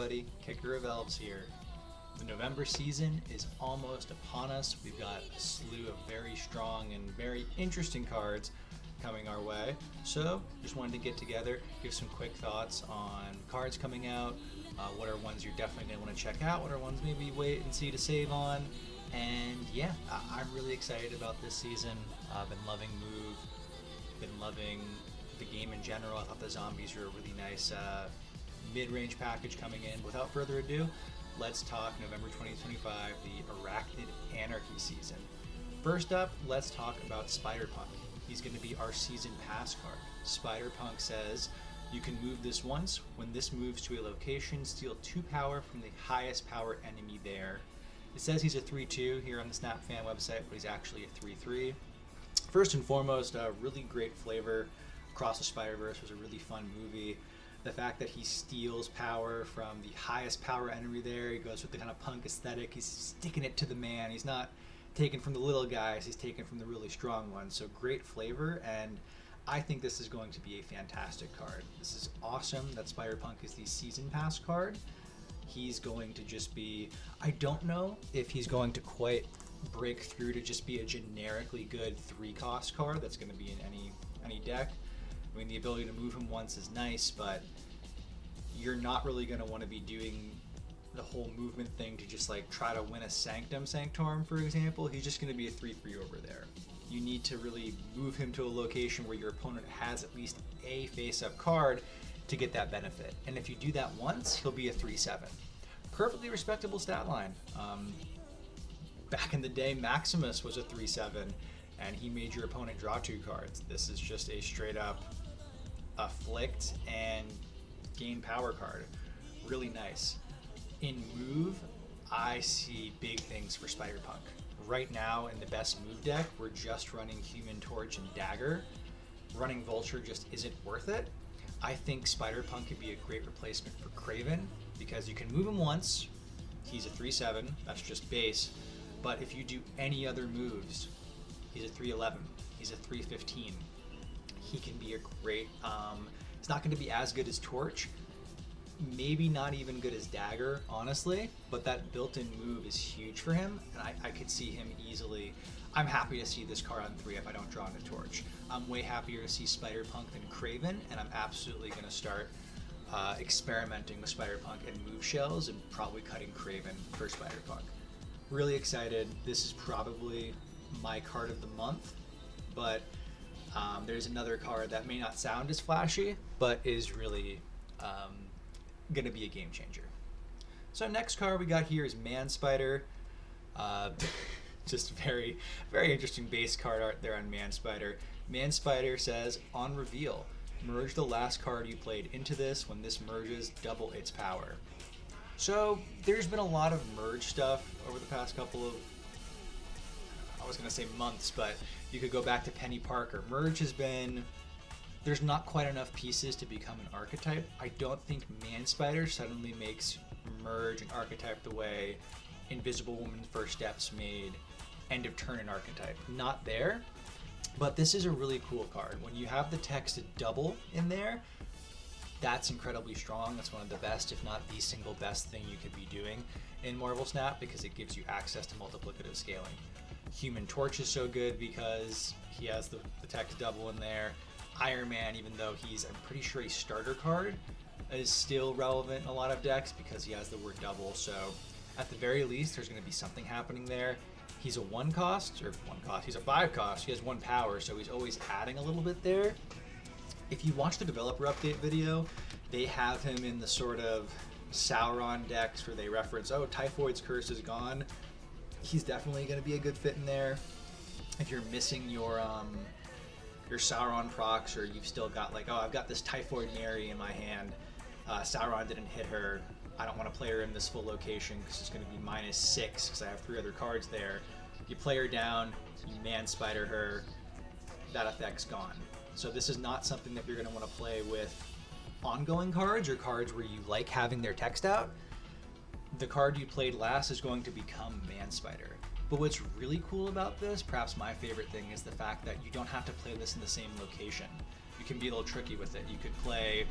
everybody, Kicker of Elves here. The November season is almost upon us. We've got a slew of very strong and very interesting cards coming our way. So just wanted to get together, give some quick thoughts on cards coming out, what are ones you're definitely going to want to check out, what are ones maybe wait and see to save on. And yeah, I'm really excited about this season. I've been loving Move, been loving the game in general. I thought the zombies were a really nice mid-range package coming in. Without further ado, let's talk November 2025, the Arachnid Anarchy season. First up, let's talk about Spider-Punk. He's going to be our season pass card. Spider-Punk says, you can move this once. When this moves to a location, steal 2 power from the highest power enemy there. It says he's a 3-2 here on the Snap Fan website, but he's actually a 3-3. First and foremost, a really great flavor. Across the Spider-Verse was a really fun movie. The fact that he steals power from the highest power enemy there, he goes with the kind of punk aesthetic, he's sticking it to the man. He's not taken from the little guys, he's taken from the really strong ones. So great flavor, and I think this is going to be a fantastic card. This is awesome that Spider-Punk is the season pass card. He's going to just be, I don't know if he's going to quite break through to just be a generically good 3-cost card that's going to be in any deck. I mean, the ability to move him once is nice, but you're not really going to want to be doing the whole movement thing to just like try to win a Sanctum Sanctorum, for example. He's just going to be a 3-3 over there. You need to really move him to a location where your opponent has at least a face-up card to get that benefit. And if you do that once, he'll be a 3-7. Perfectly respectable stat line. Back in the day, Maximus was a 3-7, and he made your opponent draw 2 cards. This is just a straight-up afflict and gain power card. Really nice. In Move, I see big things for Spider-Punk. Right now, in the best move deck, we're just running Human Torch and Dagger. Running Vulture just isn't worth it. I think Spider-Punk could be a great replacement for Kraven, because you can move him once, he's a 3-7, that's just base, but if you do any other moves, he's a 3-11, he's a 3-15. He can be a great, it's not going to be as good as Torch, maybe not even good as Dagger, honestly, but that built-in move is huge for him, and I could see him easily. I'm happy to see this card on 3 if I don't draw into Torch. I'm way happier to see Spider-Punk than Kraven, and I'm absolutely going to start experimenting with Spider-Punk and move shells and probably cutting Kraven for Spider-Punk. Really excited. This is probably my card of the month, but there's another card that may not sound as flashy, but is really going to be a game changer. So next card we got here is Man Spider. Just very, very interesting base card art there on Man Spider. Man Spider says, on reveal, merge the last card you played into this. When this merges, double its power. So there's been a lot of merge stuff over the past couple of, I was going to say months, but you could go back to Penny Parker. Merge has been, there's not quite enough pieces to become an archetype. I don't think Man Spider suddenly makes merge an archetype the way Invisible Woman First Steps made end of turn an archetype. Not there, but this is a really cool card. When you have the text double in there, that's incredibly strong. That's one of the best, if not the single best thing you could be doing in Marvel Snap, because it gives you access to multiplicative scaling. Human Torch is so good because he has the text double in there. Iron Man, even though he's, I'm pretty sure a starter card, is still relevant in a lot of decks because he has the word double. So at the very least, there's going to be something happening there. He's a 1-cost, he's a 5-cost, he has 1 power, so he's always adding a little bit there. If you watch the developer update video, they have him in the sort of Sauron decks where they reference, oh, Typhoid's Curse is gone. He's definitely going to be a good fit in there. If you're missing your Sauron procs, or you've still got like, oh, I've got this Typhoid Mary in my hand, Sauron didn't hit her, I don't want to play her in this full location because it's going to be -6 because I have 3 other cards there. You play her down, you Man Spider her, that effect's gone. So this is not something that you're going to want to play with ongoing cards or cards where you like having their text out. The card you played last is going to become Man Spider. But what's really cool about this, perhaps my favorite thing, is the fact that you don't have to play this in the same location. You can be a little tricky with it. You could play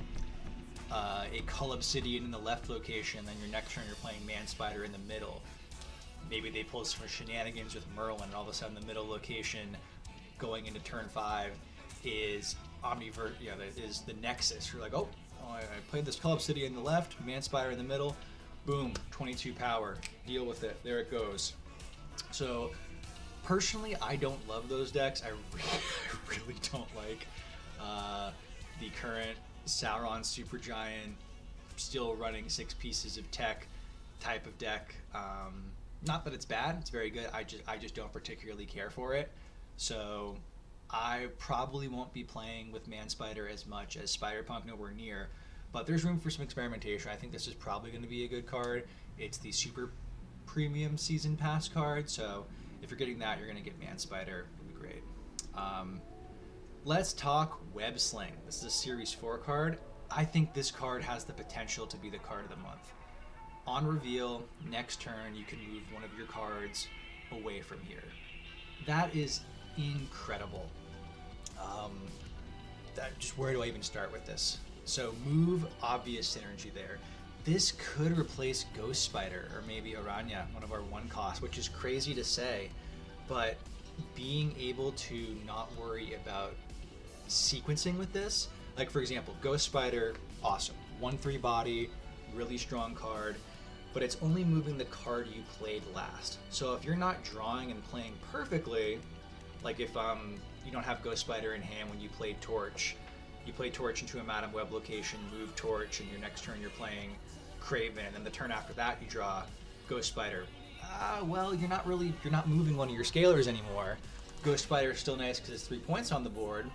a Cull Obsidian in the left location, then your next turn you're playing Man Spider in the middle. Maybe they pull some shenanigans with Merlin, and all of a sudden the middle location going into turn 5 is is the Nexus. You're like, oh, I played this Cull Obsidian in the left, Man Spider in the middle, boom, 22 power, deal with it, there it goes. So personally, I don't love those decks. I really don't like the current Sauron Supergiant, still running 6 pieces of tech type of deck. Not that it's bad, it's very good. I just don't particularly care for it. So I probably won't be playing with Man Spider as much as Spider-Punk nowhere near, but there's room for some experimentation. I think this is probably going to be a good card. It's the super premium season pass card, so if you're getting that, you're going to get Man Spider. It'll be great. Let's talk Web Sling. This is a Series 4 card. I think this card has the potential to be the card of the month. On reveal, next turn, you can move one of your cards away from here. That is incredible. Just where do I even start with this? So move, obvious synergy there. This could replace Ghost Spider or maybe Aranya, one of our 1 costs, which is crazy to say, but being able to not worry about sequencing with this, like for example, Ghost Spider, awesome, 1/3 body, really strong card, but it's only moving the card you played last. So if you're not drawing and playing perfectly, like if you don't have Ghost Spider in hand when you played Torch, you play Torch into a Madam Web location, move Torch, and your next turn you're playing Craven, and the turn after that you draw Ghost Spider. Well, you're not moving one of your scalars anymore. Ghost Spider is still nice because it's 3 points on the board.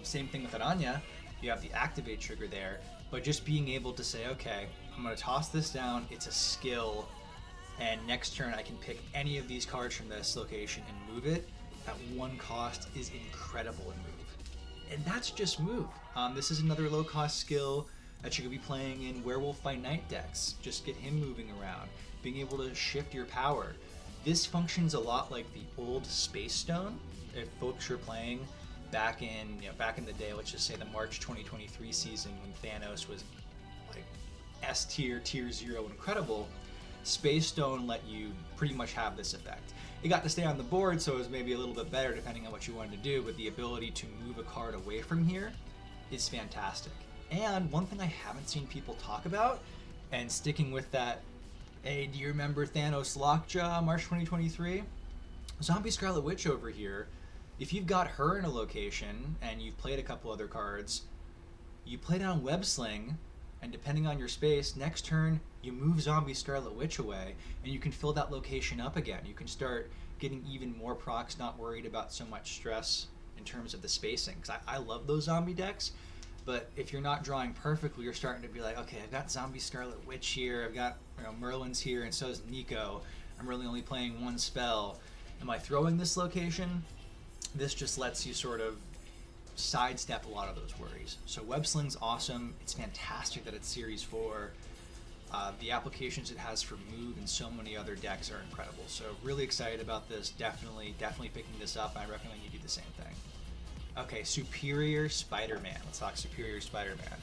Same thing with Aranya. You have the activate trigger there, but just being able to say, okay, I'm going to toss this down, it's a skill, and next turn I can pick any of these cards from this location and move it at 1 cost is incredible in move. And that's just move. This is another low cost skill that you could be playing in Werewolf by Night decks. Just get him moving around, being able to shift your power. This functions a lot like the old Space Stone. If folks were playing back in the day, let's just say the March 2023 season when Thanos was like S tier, tier 0 incredible, Space Stone let you pretty much have this effect. It got to stay on the board, so it was maybe a little bit better depending on what you wanted to do, but the ability to move a card away from here is fantastic. And one thing I haven't seen people talk about, and sticking with that, hey, do you remember Thanos Lockjaw, March 2023? Zombie Scarlet Witch over here, if you've got her in a location and you've played a couple other cards, you play down Web Sling, and depending on your space, next turn you move Zombie Scarlet Witch away, and you can fill that location up again. You can start getting even more procs, not worried about so much stress in terms of the spacing. Because I love those zombie decks, but if you're not drawing perfectly, you're starting to be like, okay, I've got Zombie Scarlet Witch here, I've got Merlin's here, and so is Nico. I'm really only playing 1 spell. Am I throwing this location? This just lets you sort of sidestep a lot of those worries. So Web Sling's awesome. It's fantastic that it's Series 4. The applications it has for move and so many other decks are incredible. So really excited about this. Definitely picking this up. I recommend you do the same thing. Okay, Superior Spider-Man. Let's talk Superior Spider-Man.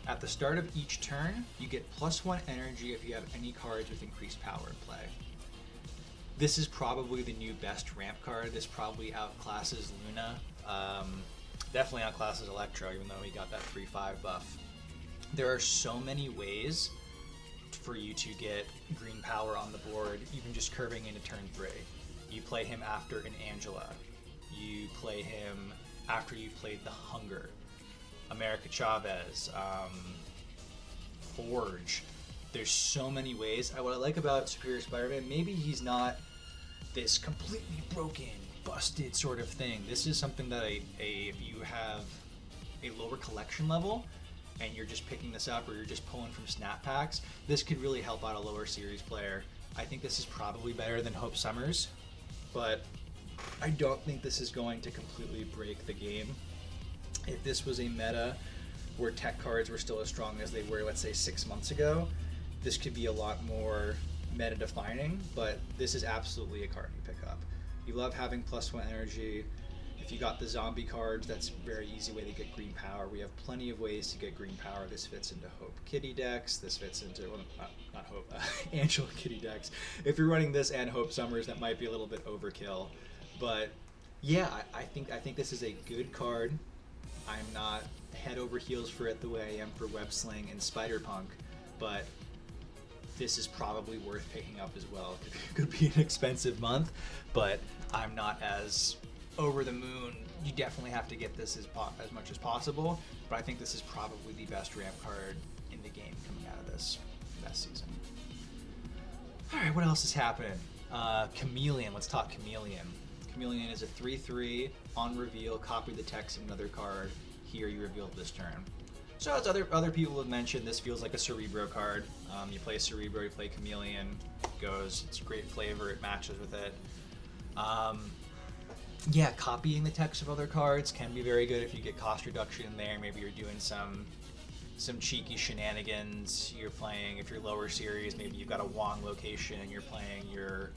At the start of each turn, you get +1 energy if you have any cards with increased power in play. This is probably the new best ramp card. This probably outclasses Luna. Definitely outclasses Electro, even though he got that 3/5 buff. There are so many ways for you to get green power on the board, even just curving into turn 3. You play him after an Angela. You play him after you've played the Hunger. America Chavez, Forge. There's so many ways. What I like about Superior Spider-Man, maybe he's not this completely broken, busted sort of thing. This is something that if you have a lower collection level and you're just picking this up or you're just pulling from snap packs, this could really help out a lower series player. I think this is probably better than Hope Summers, but I don't think this is going to completely break the game. If this was a meta where tech cards were still as strong as they were, let's say 6 months ago, this could be a lot more meta defining, but this is absolutely a card you pick up. You love having +1 energy. If you got the zombie cards, that's a very easy way to get green power. We have plenty of ways to get green power. This fits into Hope Kitty decks. This fits into, well, not Hope, Angela Kitty decks. If you're running this and Hope Summers, that might be a little bit overkill. But yeah, I think this is a good card. I'm not head over heels for it the way I am for Web Sling and Spider Punk, but this is probably worth picking up as well. It could be an expensive month, but I'm not as over the moon. You definitely have to get this as much as possible, but I think this is probably the best ramp card in the game coming out of this season. All right, what else is happening? Chameleon. Let's talk Chameleon. Chameleon is a 3/3 on reveal. Copy the text of another card. Here you reveal this turn. So as other people have mentioned, this feels like a Cerebro card. You play Cerebro, you play Chameleon. Goes. It's a great flavor. It matches with it. Yeah, copying the text of other cards can be very good if you get cost reduction in there. Maybe you're doing some cheeky shenanigans. You're playing, if you're lower series, maybe you've got a Wong location and you're playing your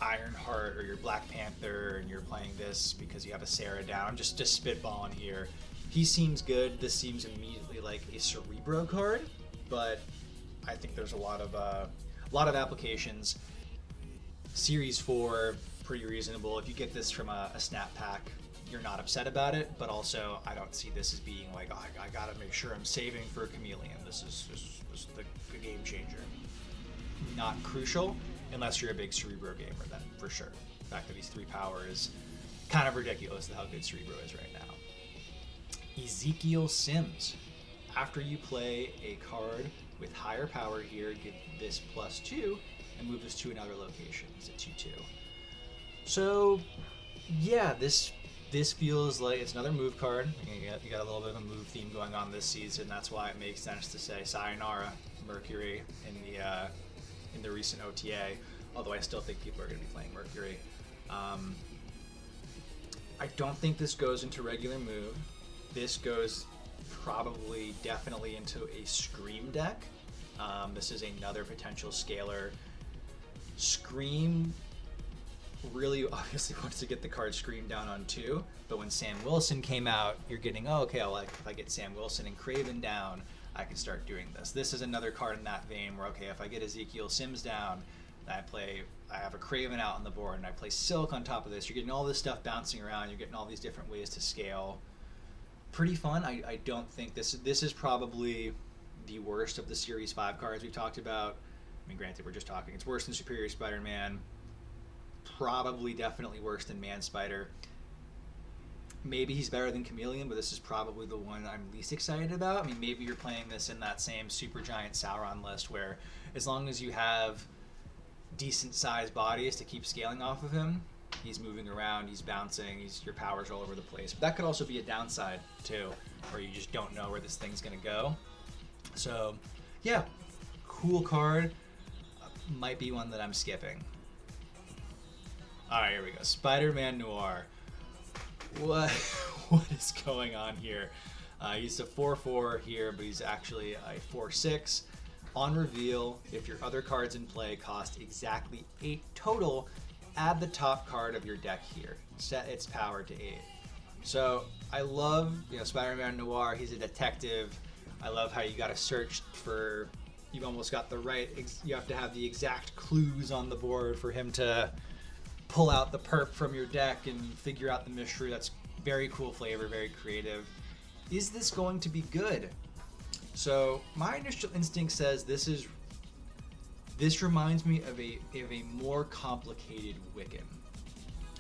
Ironheart or your Black Panther, and you're playing this because you have a Sarah down. I'm just spitballing here. He seems good. This seems immediately like a Cerebro card, but I think there's a lot of applications. Series 4, pretty reasonable. If you get this from a snap pack, you're not upset about it, but also I don't see this as being like, oh, I gotta make sure I'm saving for a Chameleon. This is the game changer. Not crucial unless you're a big Cerebro gamer, then for sure. The fact that he's 3 power is kind of ridiculous to how good Cerebro is right now. Ezekiel Sims. After you play a card with higher power here, get this +2 and move this to another location. It's a 2/2. So, yeah, this feels like it's another move card. You got a little bit of a move theme going on this season. That's why it makes sense to say Sayonara Mercury in the recent OTA. Although I still think people are going to be playing Mercury. I don't think this goes into regular move. This goes probably definitely into a Scream deck. This is another potential scaler. Scream really obviously wants to get the card Scream down on 2, but when Sam Wilson came out, you're getting, oh, okay, well, if I get Sam Wilson and Craven down, I can start doing this. This is another card in that vein where, okay, if I get Ezekiel Sims down, I have a Craven out on the board, and I play Silk on top of this. You're getting all this stuff bouncing around. You're getting all these different ways to scale. Pretty fun. I don't think this is probably the worst of the Series 5 cards we've talked about. I mean, granted, we're just talking. It's worse than Superior Spider-Man. Probably definitely worse than Man-Spider. Maybe he's better than Chameleon, but this is probably the one I'm least excited about. I mean, maybe you're playing this in that same Supergiant Sauron list where as long as you have decent sized bodies to keep scaling off of him, he's moving around, he's bouncing, your power's all over the place. But that could also be a downside too, where you just don't know where this thing's gonna go. So yeah, cool card. Might be one that I'm skipping. Alright, here we go. Spider-Man Noir. What is going on here? He's a 4/4 here, but he's actually a 4/6. On reveal, if your other cards in play cost exactly 8 total, add the top card of your deck here. Set its power to 8. So I love, Spider-Man Noir. He's a detective. I love how you got to search for. You've almost got the right. You have to have the exact clues on the board for him to pull out the perp from your deck and figure out the mystery. That's very cool flavor, very creative. Is this going to be good? So my initial instinct says this reminds me of a more complicated Wiccan.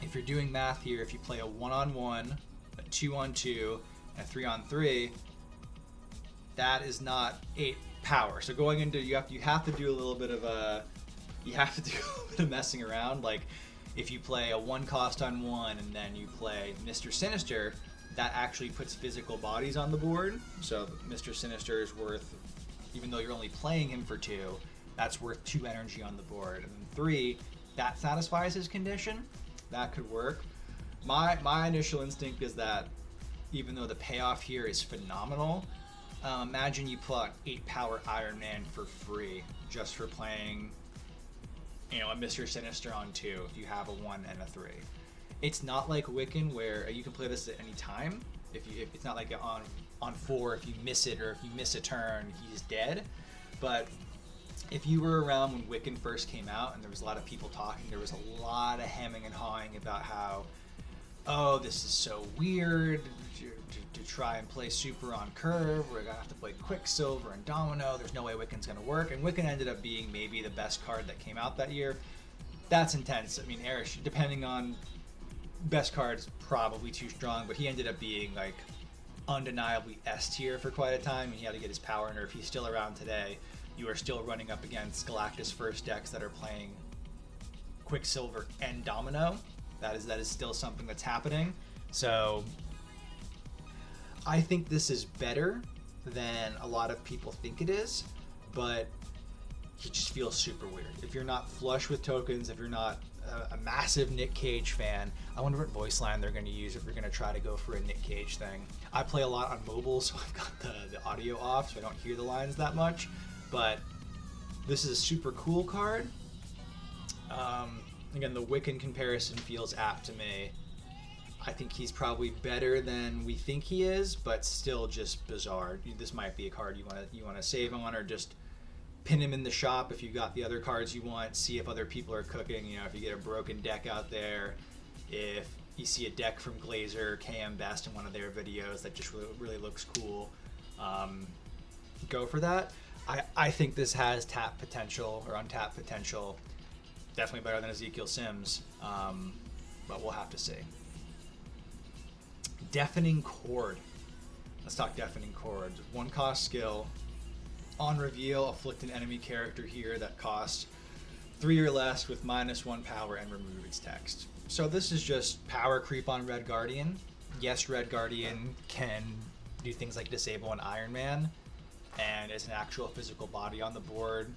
If you're doing math here, if you play a 1-on-1, a 2-on-2, and a 3-on-3, that is not 8 power. So going into you have to do a little bit of messing around. Like if you play a 1 cost on 1 and then you play Mr. Sinister, that actually puts physical bodies on the board. So Mr. Sinister is worth, even though you're only playing him for 2, that's worth 2 energy on the board. And then 3, that satisfies his condition. That could work. My initial instinct is that even though the payoff here is phenomenal, imagine you plot 8 power Iron Man for free just for playing, a Mr. Sinister on 2 if you have a 1 and a 3. It's not like Wiccan where you can play this at any time. If it's not like on 4, if you miss it or if you miss a turn, he's dead. But if you were around when Wiccan first came out and there was a lot of people talking, there was a lot of hemming and hawing about how, oh, this is so weird to try and play super on curve. We're gonna have to play Quicksilver and Domino. There's no way Wiccan's gonna work. And Wiccan ended up being maybe the best card that came out that year. That's intense. I mean, Erish, depending on best card, is probably too strong, but he ended up being like undeniably S tier for quite a time, and he had to get his power nerf. He's still around today. You are still running up against Galactus first decks that are playing Quicksilver and Domino. That is still something that's happening. So I think this is better than a lot of people think it is, but he just feels super weird. If you're not flush with tokens, if you're not a massive Nick Cage fan, I wonder what voice line they're going to use if we're going to try to go for a Nick Cage thing. I play a lot on mobile, so I've got the audio off, so I don't hear the lines that much. But this is a super cool card. Again, the Wiccan comparison feels apt to me. I think he's probably better than we think he is, but still just bizarre. This might be a card you want to save on, or just pin him in the shop if you got the other cards you want. See if other people are cooking. You know, if you get a broken deck out there, if you see a deck from Glazer, KM Best in one of their videos that just really looks cool, go for that. I think this has tap potential or untapped potential. Definitely better than Ezekiel Sims, but we'll have to see. Deafening Chord. Let's talk Deafening Chord. 1 cost skill. On reveal, afflict an enemy character here that costs 3 or less with -1 power and remove its text. So this is just power creep on Red Guardian. Yes, Red Guardian can do things like disable an Iron Man, and it's an actual physical body on the board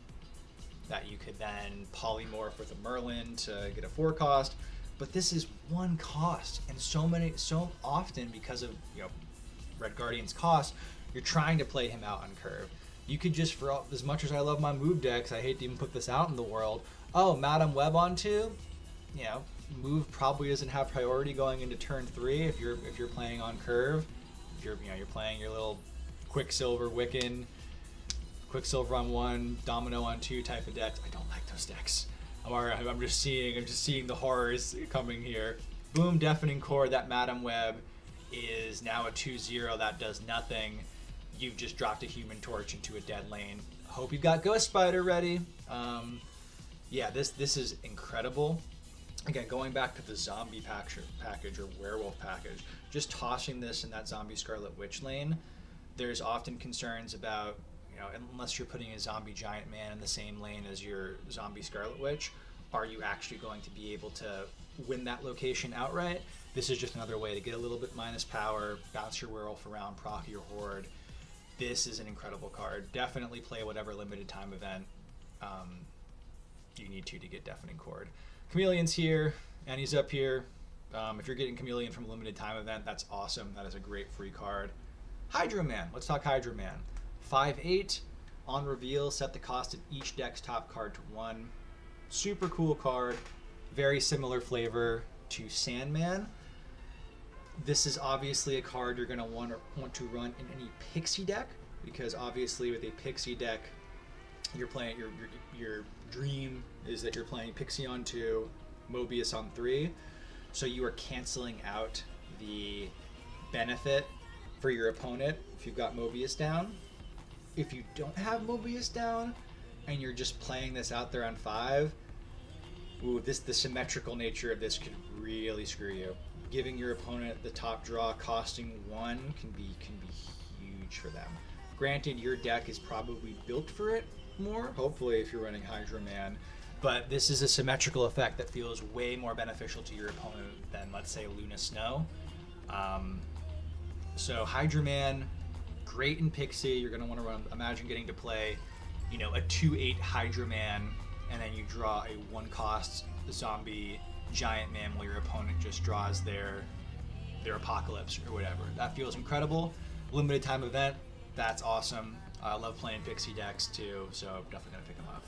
that you could then polymorph with a Merlin to get a 4 cost. But this is 1 cost, and so often because of Red Guardian's cost, you're trying to play him out on curve. You could just, for all, as much as I love my move decks, I hate to even put this out in the world. Oh, Madam Web on 2, move probably doesn't have priority going into turn 3 if you're playing on curve. If you're playing your little Quicksilver Wiccan, Quicksilver on 1, Domino on 2 type of decks. I don't like those decks. I'm just seeing the horrors coming here. Boom, Deafening Chord. That Madam Web is now a 2/0 that does nothing. You've just dropped a Human Torch into a dead lane. Hope you've got Ghost Spider ready. Yeah, this is incredible. Again, going back to the zombie package or werewolf package, just tossing this in that zombie Scarlet Witch lane, there's often concerns about, unless you're putting a zombie Giant Man in the same lane as your zombie Scarlet Witch, are you actually going to be able to win that location outright? This is just another way to get a little bit minus power, bounce your werewolf around, proc your horde. This is an incredible card. Definitely play whatever limited time event you need to get Deafening Chord. Chameleon's here, and he's up here. If you're getting Chameleon from a limited time event, that's awesome. That is a great free card. Hydro Man. Let's talk Hydro Man. 5/8. On reveal, set the cost of each deck's top card to 1. Super cool card. Very similar flavor to Sandman. This is obviously a card you're going to want to run in any Pixie deck, because obviously with a Pixie deck, you're playing your dream is that you're playing Pixie on 2, Mobius on 3, so you are canceling out the benefit for your opponent if you've got Mobius down. If you don't have Mobius down and you're just playing this out there on 5, the symmetrical nature of this could really screw you. Giving your opponent the top draw costing 1 can be huge for them. Granted, your deck is probably built for it more, hopefully, if you're running Hydro Man, but this is a symmetrical effect that feels way more beneficial to your opponent than, let's say, Luna Snow. So Hydro Man, great in Pixie. You're going to want to run, imagine getting to play, a 2/8 Hydro Man, and then you draw a 1 cost zombie Giant Man while your opponent just draws their Apocalypse or whatever. That feels incredible. Limited time event, that's awesome. I love playing Pixie decks too, so definitely going to pick them up.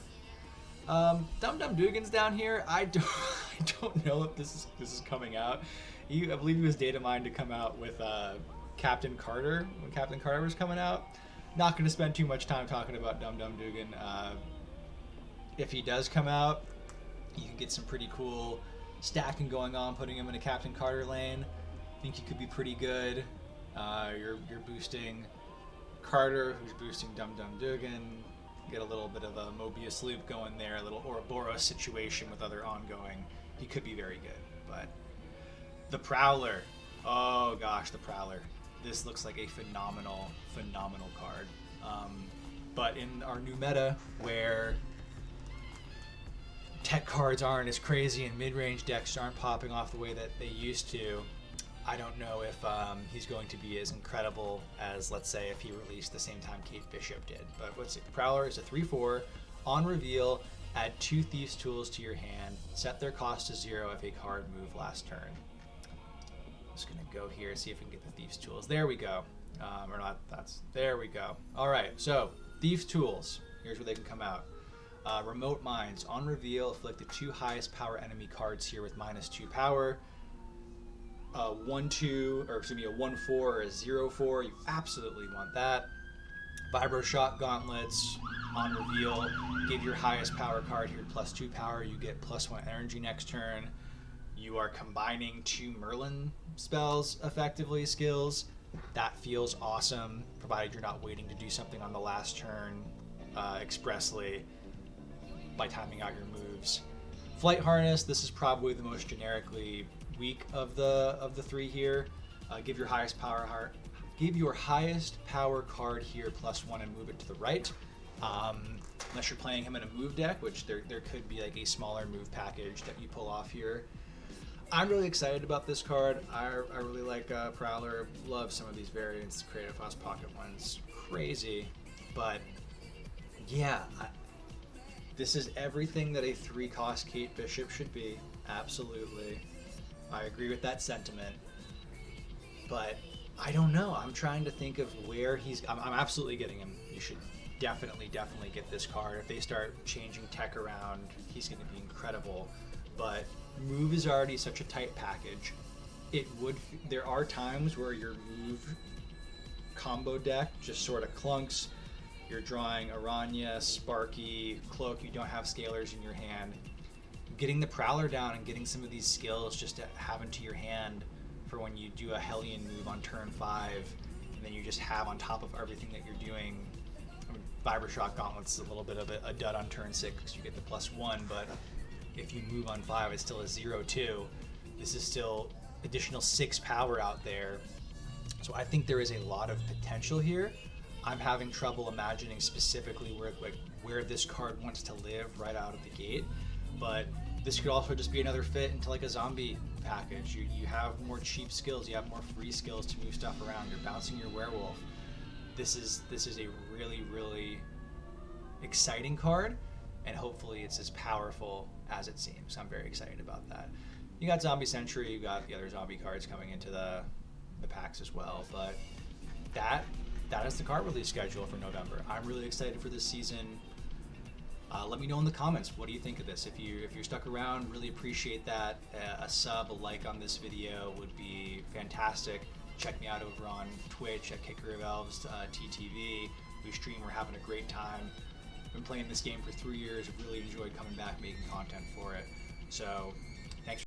Dum Dum Dugan's down here. I don't, I don't know if this is coming out. I believe he was data mined to come out with Captain Carter when Captain Carter was coming out. Not going to spend too much time talking about Dum Dum Dugan. If he does come out, you can get some pretty cool stacking going on, putting him in a Captain Carter lane. I think he could be pretty good. You're boosting Carter, who's boosting Dum Dum Dugan. Get a little bit of a Mobius loop going there, a little Ouroboros situation with other ongoing. He could be very good, but the Prowler. Oh gosh, the Prowler. This looks like a phenomenal card. But in our new meta, where tech cards aren't as crazy and mid-range decks aren't popping off the way that they used to, I don't know if he's going to be as incredible as, let's say, if he released the same time Kate Bishop did. But let's see. Prowler is a 3/4. On reveal, add 2 Thieves' Tools to your hand. Set their cost to 0 if a card moved last turn. Just going to go here and see if we can get the Thieves' Tools. There we go. Or not, there we go. All right, so Thieves' Tools. Here's where they can come out. Remote Mines. On reveal, afflict the 2 highest power enemy cards here with -2 power. 1/2, or excuse me, a 1/4 or a 0/4. You absolutely want that. Vibro Shock Gauntlets. On reveal, give your highest power card here +2 power. You get +1 energy next turn. You are combining 2 Merlin spells, effectively, skills. That feels awesome, provided you're not waiting to do something on the last turn expressly by timing out your moves. Flight Harness, this is probably the most generically weak of the 3 here. Give your highest power card here +1 and move it to the right. Unless you're playing him in a move deck, which there could be like a smaller move package that you pull off here. I'm really excited about this card. I really like Prowler. Love some of these variants. Creative House Pocket one's crazy, but yeah, this is everything that a 3-cost Kate Bishop should be. Absolutely. I agree with that sentiment. But I don't know. I'm trying to think of where I'm absolutely getting him. You should definitely get this card. If they start changing tech around, he's going to be incredible. But move is already such a tight package. There are times where your move combo deck just sort of clunks. You're drawing Aranya, Sparky, Cloak, you don't have scalers in your hand. Getting the Prowler down and getting some of these skills just to have into your hand for when you do a Hellion move on turn 5, and then you just have on top of everything that you're doing. I mean, Vibro Shock Gauntlets is a little bit of a dud on turn 6 because you get the +1, but if you move on 5, it's still a 0/2. This is still additional 6 power out there. So I think there is a lot of potential here. I'm having trouble imagining specifically where this card wants to live right out of the gate, but this could also just be another fit into like a zombie package. You have more cheap skills, you have more free skills to move stuff around. You're bouncing your werewolf. This is a really exciting card, and hopefully it's as powerful as it seems. I'm very excited about that. You got Zombie Sentry, you got the other zombie cards coming into the packs as well, but that is the card release schedule for November. I'm really excited for this season. Let me know in the comments, what do you think of this? If you're stuck around, really appreciate that. A sub, a like on this video would be fantastic. Check me out over on Twitch at Kicker of Elves TTV. We stream, we're having a great time. Been playing this game for 3 years. I've really enjoyed coming back, making content for it. So